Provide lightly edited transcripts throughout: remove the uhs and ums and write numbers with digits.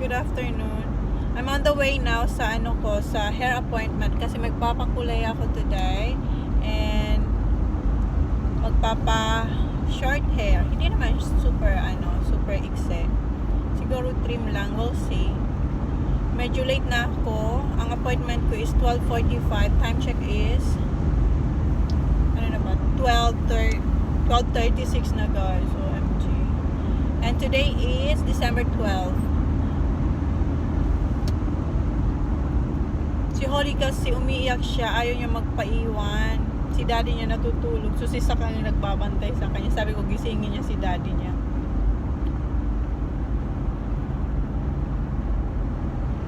Good afternoon. I'm on the way now sa sa hair appointment kasi magpapakulay ako today and magpapa short hair. Hindi naman super super ikse. Siguro trim lang, we'll see. Medyo late na ako. Ang appointment ko is 12:45. Time check is 12:36 na guys. OMG. And today is December 12. Si Holly kasi umiiyak siya, ayaw niya magpaiwan. Si daddy niya natutulog. So si Saka niya nagbabantay sa kanya. Sabi ko gisingin niya si daddy niya.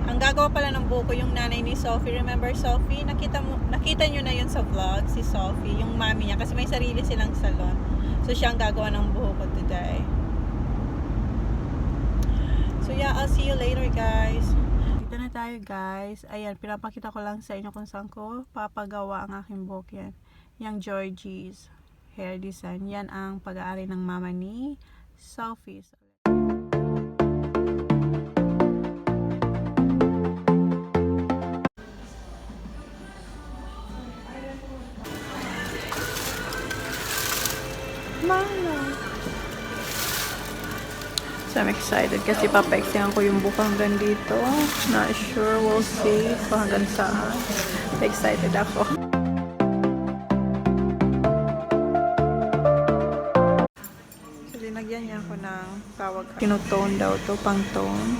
Ang gagawa pala ng buko yung nanay ni Sophie. Remember Sophie? Nakita niyo na yun sa vlog, si Sophie, yung mami niya. Kasi may sarili silang salon. So siya ang gagawa ng buko today. So yeah, I'll see you later guys. Dito na tayo guys. Ayan, pinapakita ko lang sa inyo kung saan ko papagawa ang aking buhok yan. Yang Georgie's hair design. Yan ang pag-aari ng mama ni Sophie. Mama. So I'm excited kasi papaiksingan ko yung buhok hanggang dito. Not sure, we'll see kung hanggang saan. Excited ako. So linagyan niya ako ng tawag. Kinotone daw to, pang tone.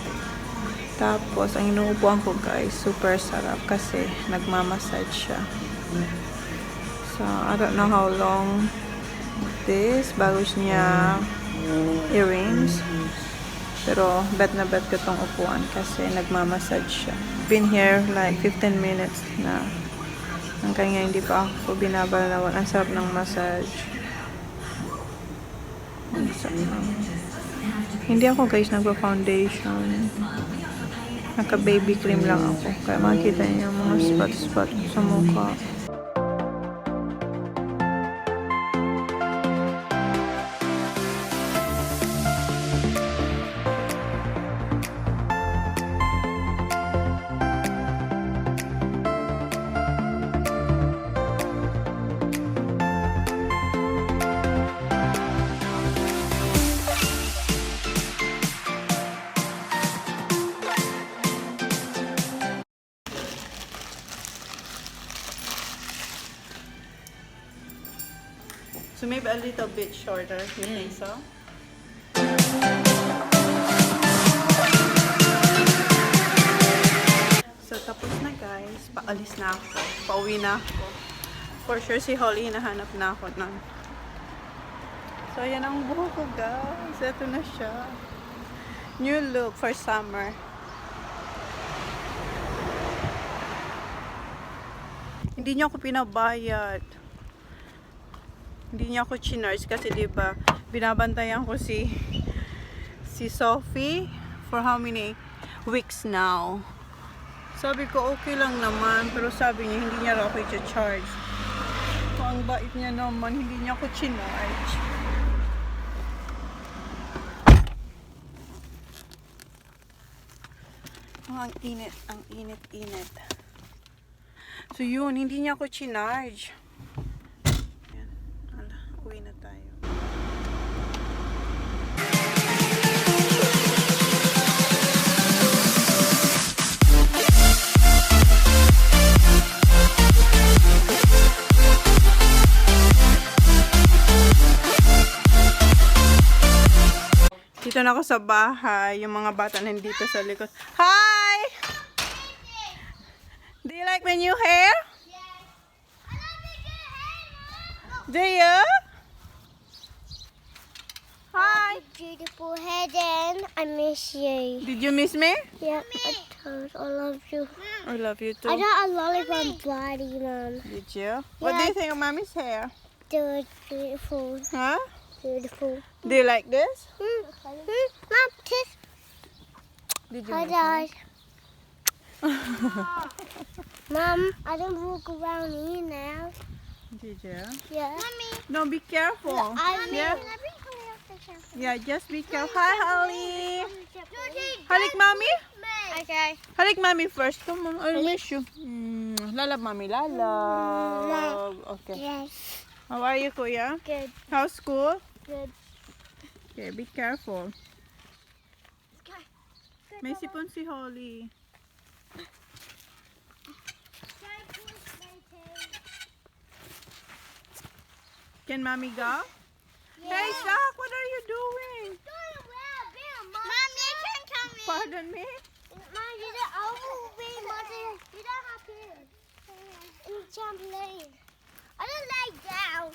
Tapos ang inuupuan ko guys, super sarap kasi nagmamassage siya. So I don't know how long this bago niya earrings, pero bet na bet ko tong upuan kasi nagmamassage siya. Been here like 15 minutes na hanggang ngayon hindi pa ako binabalawan. Ang sarap ng massage. Hindi ako guys nagpa-foundation, naka baby cream lang ako kaya makikita niyo mga spot sa mukha. So maybe a little bit shorter, you think so? So tapos na guys, paalis na ako, pauwi na ako. For sure si Holly hinahanap na ako nun. So yan ang buhok ko guys, ito na siya. New look for summer. Hindi niya ako pinabayad. Hindi niya ako chinarge kasi diba binabantayan ko si Sophie for how many weeks now. Sabi ko okay lang naman, pero sabi niya hindi niya raw ako i-charge. So ang bait niya naman, hindi niya ako chinarge. Oh, ang init. So yun, hindi niya ako chinarge. Uwi na tayo. Dito na ako sa bahay. Yung mga bata nandito sa likod. Hi! Do you like my new hair? Yes. I love your new hair, Mom. Do you? Hi! Beautiful head and I miss you. Did you miss me? Yeah, I love you. I love you too. I got a lollipop body, Mom. Did you? What do you think of Mommy's hair? Beautiful. Huh? Beautiful. Do you like this? Mom, kiss. Did you Hi, miss Dad. me? Mom, I don't walk around here now. Did you? Yeah. Mommy. No, be careful. Yeah. Yeah, just be careful. Hi, Holly. Halik, mommy. Okay. Halik, mommy first. Come on, I'll miss you. Lalab, mommy, lalab. Okay. Yes. How are you, kuya? Good. How's school? Good. Okay, be careful. Go. May sipon si Holly. Can mommy go? Hey, Zach, what are you doing? Mom, you can come in. Pardon me? Mom, you don't overweight, Mother. You don't have to. In trampoline. I don't like down.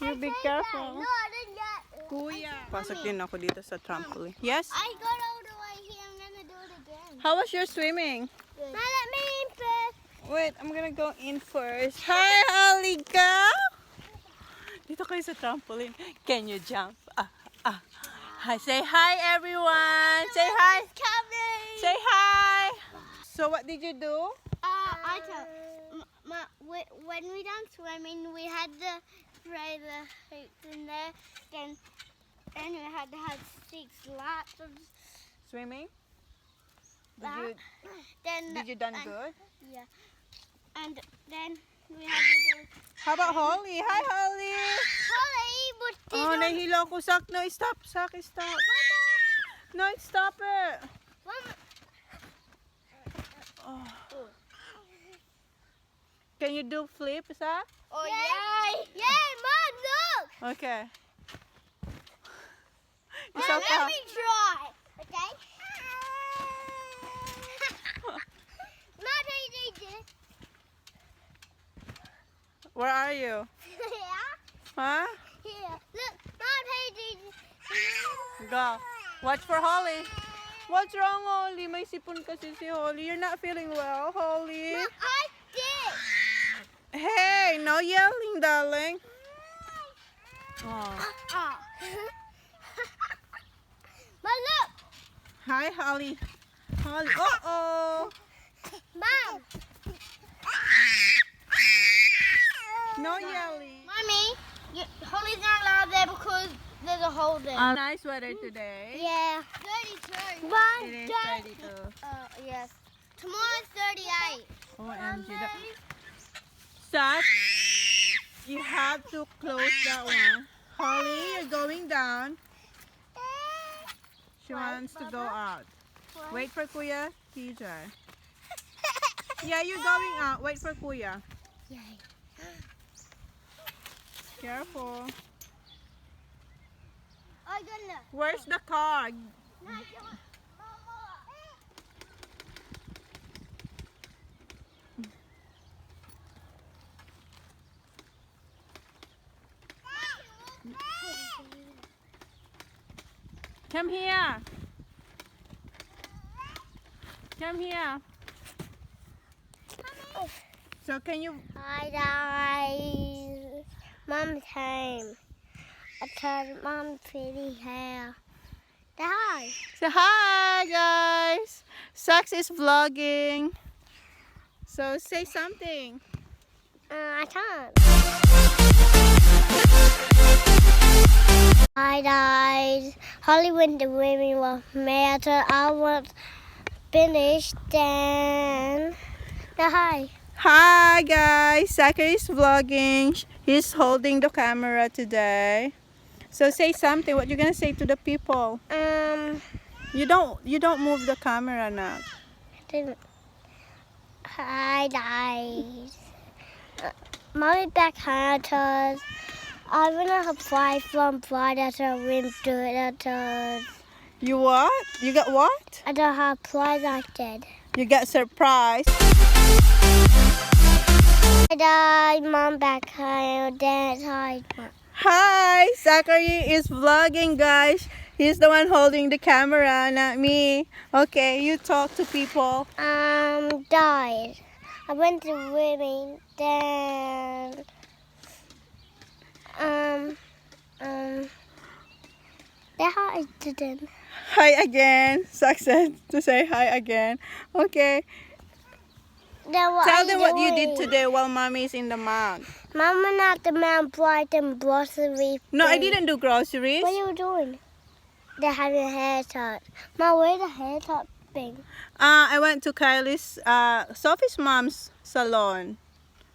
You be careful. No, I didn't get. Kuya. Pasok din ako dito sa trampoline. Yes? I got all the way here. I'm gonna do it again. How was your swimming? Now let me in first. Wait, I'm gonna go in first. Hi, Halika! Dito kayo sa trampoline. Can you jump? Hi, say hi, everyone! Say hi! Coming. Say hi! So what did you do? I told. When we done swimming, we had to spray the hoops in there. Then we had to have 6 laps of Swimming? that. Did you done good? Yeah. And then we had to do. How about Holly? Hi, Holly! Holly, but Oh, nahihilo ako. Sak, no, stop. Sak, stop. No, stop it. Oh. Can you do flip, Sak? Oh, yay! Yay, Mom, look! Okay. Mom, It's okay. let me try. Okay? Mom, how you do this? Where are you? Yeah? Huh? Here. Look, Mom, how you do this? Go. Watch for Holly. What's wrong, Holly? May sipon kasi si Holly. You're not feeling well, Holly. Mom, I did. Hey, no yelling, darling. Oh. Mom, look. Hi, Holly. Holly. Uh-oh. Mom. No yelling. Mommy, Holly's not allowed there because there's a hole there. Nice weather today. Yeah. 32. It is 32. Yes. Tomorrow's 38. OMG. Sat, you have to close that one. Holly, you're going down. She wants to go out. Wait for Kuya TJ. Yeah, you're going out. Wait for Kuya. Yay. Careful. I got enough. Where's the car? Come here. Come here. So can you... Hi guys. Mom's home. I told Mom pretty hair. Say hi. Say hi, guys. Sax is vlogging. So say something. I can't. Hi guys. Holly went to swimming with me until I was finished. Then, say hi. Hi, guys. Zachary is vlogging. He's holding the camera today. So say something. What you gonna say to the people? You don't move the camera now. Hi guys. Mommy back home because I wanna apply from Friday to winter. You what? You got what? I don't have apply like that. You got surprised. Hi guys, Mom back home. Dad, hi. Hi, Zachary is vlogging, guys. He's the one holding the camera, not me. Okay, you talk to people. Died. I went to swimming. Then, say hi to them. Hi again. Zach said to say hi again. Okay. Then what Tell are them what you did doing? today while mommy's in the mount. Mama not the man bright and grocery. No, I thing. didn't do groceries. What are you doing? they're having a haircut. Mom, where's the haircut thing? I went to Kylie's, Sophie's mom's salon.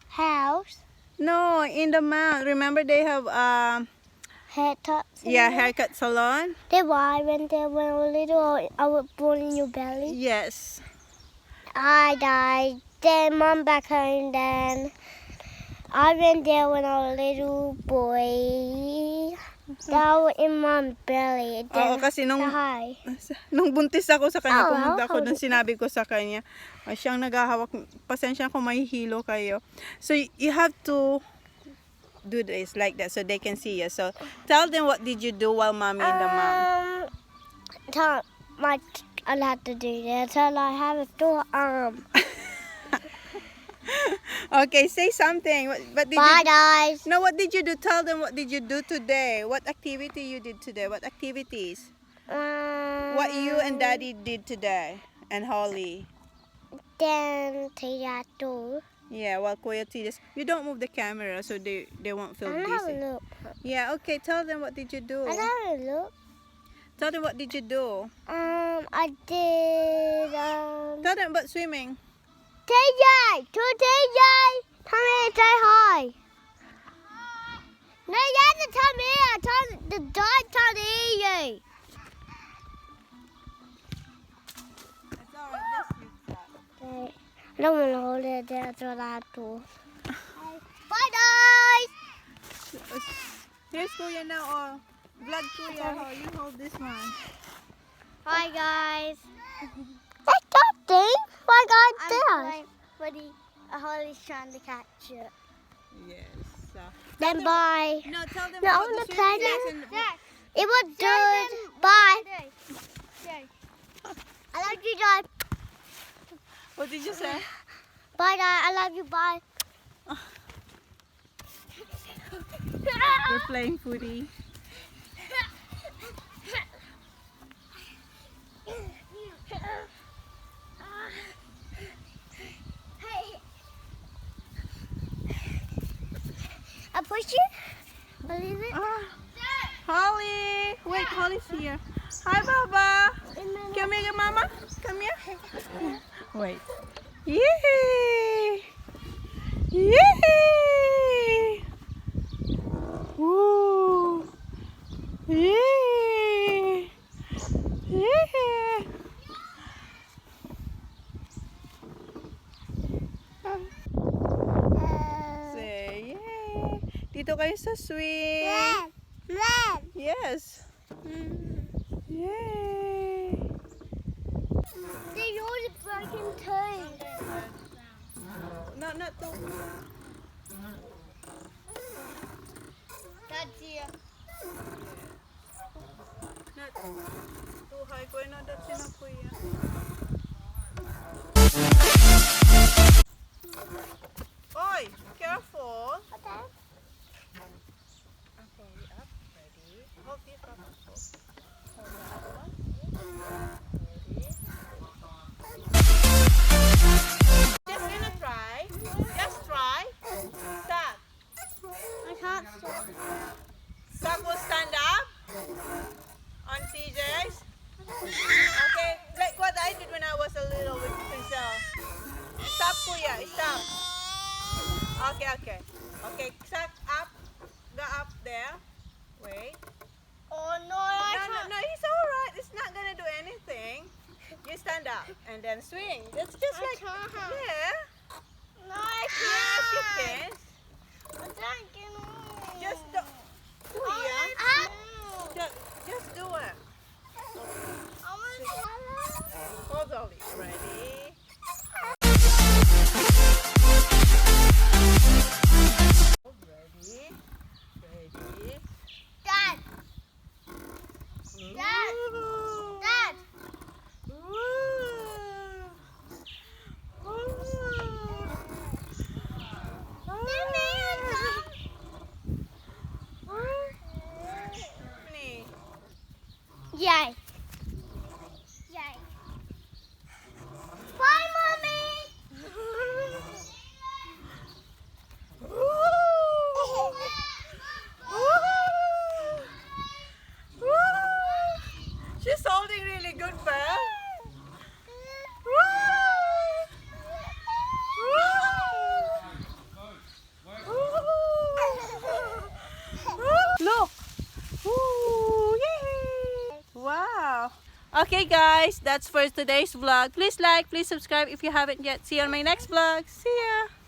House? No, in the mount. Remember they have, Haircuts? yeah, haircut salon? They why when they were little, I was born in your belly. Yes. I died. Then mom back home. Then I went there when I was a little boy. I was in mom's belly. Oo, Then kasi nung buntis ako sa kanya, Oh, pumunta ako how dun, sinabi ko sa kanya, siyang naghahawak, pasensya kung mahihilo kayo. So, you have to do this like that so they can see you. So, tell them what did you do while mommy in the mom. I'll have to do that till I have a full arm. Okay, say something. What did Bye, you guys. No, what did you do? Tell them what did you do today? What activity you did today? What activities? What you and Daddy did today? And Holly? Then theater. Yeah, well, Kuya T, you don't move the camera so they won't feel I'll have a busy. look. Yeah, okay, tell them what did you do? I'll have a look. Tell them what did you do? I did, Tell them about swimming. TJ! To TJ! Come here, say hi. No, you have to come here. The dog can't hear you. It's alright, just use that. I don't want to hold it. That's what I do. Bye, guys! Here's Kuya now, oh. Vlog Kuya, oh, you hold this one. Hi, guys. That's that thing. Why, guys, there? Buddy, Holly's trying to catch it. Yes. Then bye. No, tell them No, I about want the to play swimming this. lesson. It was good. Bye. I love you, guys. What did you say? Bye, guys. I love you. Bye. We're playing footy. I push you? What is it? Holly! Wait, Holly's here. Hi, Baba! Come here, Mama. Come here. Wait. Yay! Yay! Woo! Yay! Yay! Say yay! Dito kayo sa swing. Yes. Yay! They already broken too. No, not too. That's here. Not too high. Kuya, no, that's enough, Kuya. Oi, careful. Okay. Okay, up, ready. Hold this up. Hold that one. Just gonna try. Just try. Stop. I can't stop. Stop will stand up on TJ's. Okay, like what I did when I was a little with Pincel. Stop, Kuya. Stop. Okay, okay. Okay, start up. Go up there. Wait. Oh no, I No, can't. no, he's alright. It's not gonna do anything. You stand up and then swing. That's just I like, can't. yeah. No, I Yes, can't. you can. I can't get on. Just do. Kuya, just do it. Hold on. Ready? Ready? Ready? Dad, Dad, Ooh. Dad. Okay guys, that's for today's vlog. Please like, please subscribe if you haven't yet. See you on my next vlog. See ya!